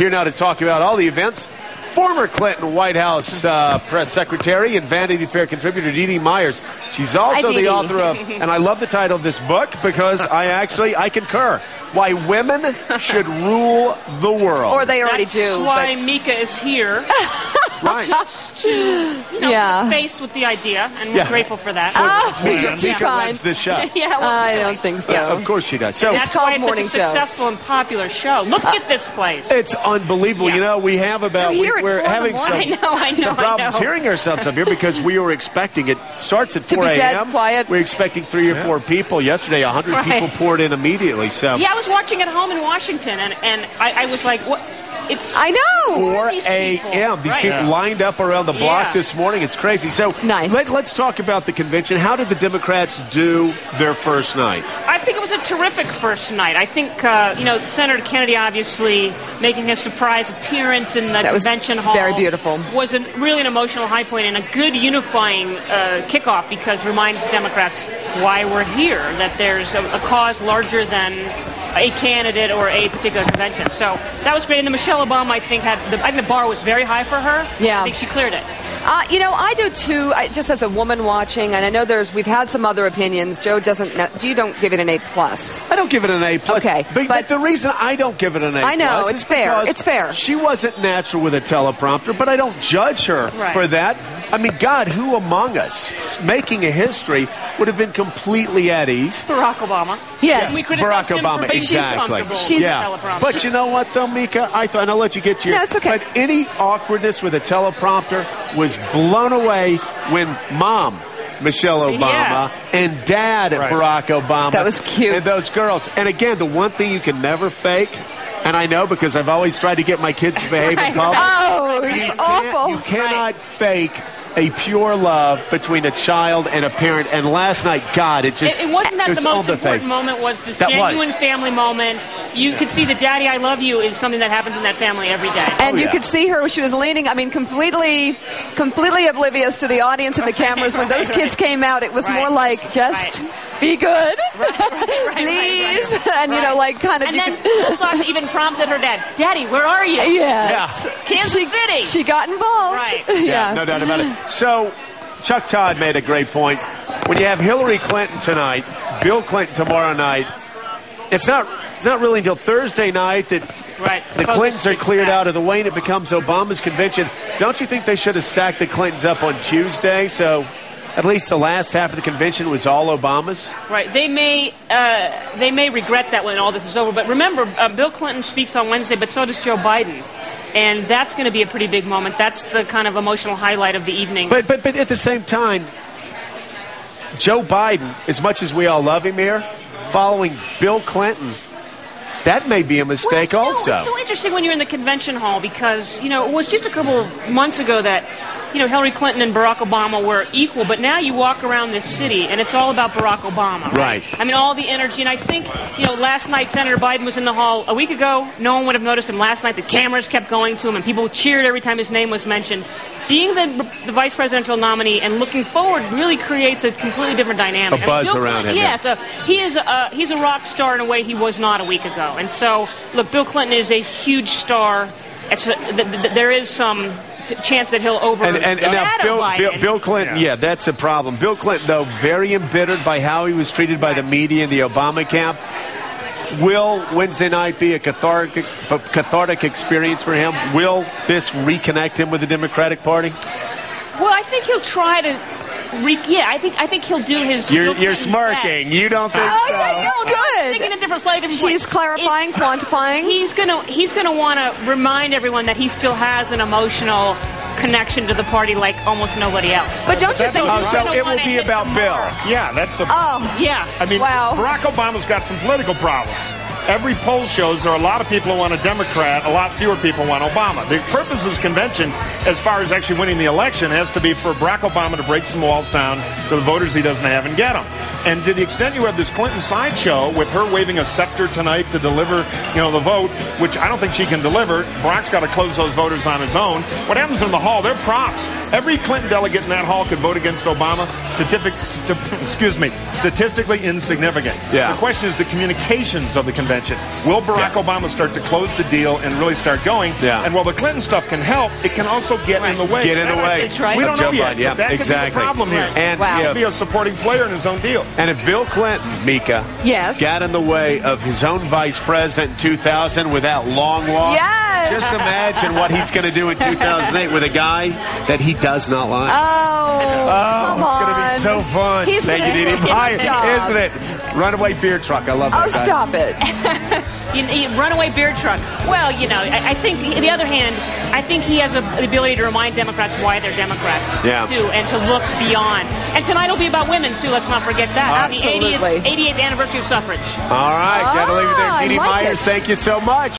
Here now to talk about all the events. Former Clinton White House press secretary and Vanity Fair contributor Dee Dee Myers. She's also the author of, and I love the title of this book because I concur, Why Women Should Rule the World. Or they already do. That's why Mika is here. Right. Just to, put a face with the idea, and we're grateful for that. Mika runs this show. I don't think so. Yeah, of course she does. So that's why it's such a successful and popular show. Look at this place. It's unbelievable. You know, we have about... We're having some problems hearing ourselves up here because we were expecting it starts at 4 a.m. We're expecting 3 or 4 people. Yesterday, 100 people poured in immediately. So I was watching at home in Washington, and I was like, what? I know. 4 a.m. These people lined up around the block this morning. It's crazy. So let's talk about the convention. How did the Democrats do their first night? I think it was a terrific first night. I think, Senator Kennedy obviously making his surprise appearance in the convention hall. Very beautiful. Was really an emotional high point and a good unifying kickoff because it reminds Democrats why we're here, that there's a cause larger than a candidate or a particular convention. So that was great. And Michelle Obama, I think the bar was very high for her. Yeah. I think she cleared it. I do too. Just as a woman watching, and I know we've had some other opinions. Joe doesn't. You don't give it an A+. I don't give it an A+. Okay, but the reason I don't give it an A+, I know it's fair. It's fair. She wasn't natural with a teleprompter, but I don't judge her for that. I mean, God, who among us making a history would have been completely at ease? Barack Obama. Yes, we criticized him for being uncomfortable. But you know what, though, Mika? And I'll let you get to your... No, it's okay. But any awkwardness with a teleprompter was blown away when Mom, Michelle Obama, and Dad, Barack Obama. That was cute. And those girls. And again, the one thing you can never fake, and I know because I've always tried to get my kids to behave in public. Oh, it's awful. You cannot fake a pure love between a child and a parent. And last night, God, it wasn't that the most important moment was this genuine family moment. You could see that Daddy, I love you is something that happens in that family every day. And you could see her, she was leaning, completely oblivious to the audience and the cameras. When those kids came out, it was more like, just be good, please. And, kind of... And then Sasha even prompted her dad, Daddy, where are you? Yes. Kansas City. She got involved. Right. Yeah, no doubt about it. So, Chuck Todd made a great point. When you have Hillary Clinton tonight, Bill Clinton tomorrow night, it's not really until Thursday night that the Clintons are cleared out of the way and it becomes Obama's convention. Don't you think they should have stacked the Clintons up on Tuesday so at least the last half of the convention was all Obama's? Right. They may regret that when all this is over. But remember, Bill Clinton speaks on Wednesday, but so does Joe Biden. And that's going to be a pretty big moment. That's the kind of emotional highlight of the evening. But at the same time, Joe Biden, as much as we all love him here, following Bill Clinton, that may be a mistake also. It's so interesting when you're in the convention hall because, it was just a couple of months ago that, Hillary Clinton and Barack Obama were equal, but now you walk around this city and it's all about Barack Obama. Right. I mean, all the energy. And I think, last night Senator Biden was in the hall. A week ago, no one would have noticed him. Last night, the cameras kept going to him and people cheered every time his name was mentioned. Being the vice presidential nominee and looking forward really creates a completely different dynamic. A buzz around him. Yeah, so he's a rock star in a way he was not a week ago. And so, look, Bill Clinton is a huge star. There is some chance that he'll Bill Clinton, that's a problem. Bill Clinton, though, very embittered by how he was treated by the media in the Obama camp. Will Wednesday night be a cathartic experience for him? Will this reconnect him with the Democratic Party? Well, I think he'll try to. I think he'll do his. You're smirking. Best. You don't think so? Yeah, good. Thinking a different slightly different She's clarifying, quantifying. He's gonna want to remind everyone that he still has an emotional connection to the party like almost nobody else. But don't you think so it will be about Bill? Yeah, that's the. I mean, Barack Obama's got some political problems. Every poll shows there are a lot of people who want a Democrat, a lot fewer people want Obama. The purpose of this convention, as far as actually winning the election, has to be for Barack Obama to break some walls down to the voters he doesn't have and get them. And to the extent you have this Clinton sideshow with her waving a scepter tonight to deliver, the vote, which I don't think she can deliver. Barack's got to close those voters on his own. What happens in the hall? They're props. Every Clinton delegate in that hall could vote against Obama. Statistically insignificant. Yeah. The question is the communications of the convention. convention. Will Barack Obama start to close the deal and really start going? Yeah. And while the Clinton stuff can help, it can also get in the way. Get in the way. That's right. We don't know yet. Yeah, That exactly. could be the problem here. And Wow. He could be a supporting player in his own deal. And if Bill Clinton, Mika, Yes. got in the way of his own vice president in 2000 with that long walk, Yes. just imagine what he's going to do in 2008 with a guy that he does not like. Come it's going to on. be so fun. He's Thank you, gonna Dee do Dee. a Hi, good job. isn't it? Runaway beer truck. I love that Oh, guy. stop it. You runaway beer truck. Well, I think, on the other hand, I think he has the ability to remind Democrats why they're Democrats, Yeah. too, and to look beyond. And tonight will be about women, too. Let's not forget that. Absolutely. The 88th anniversary of suffrage. All right. Got to leave it there. I Dee Dee like Myers, it. thank you so much.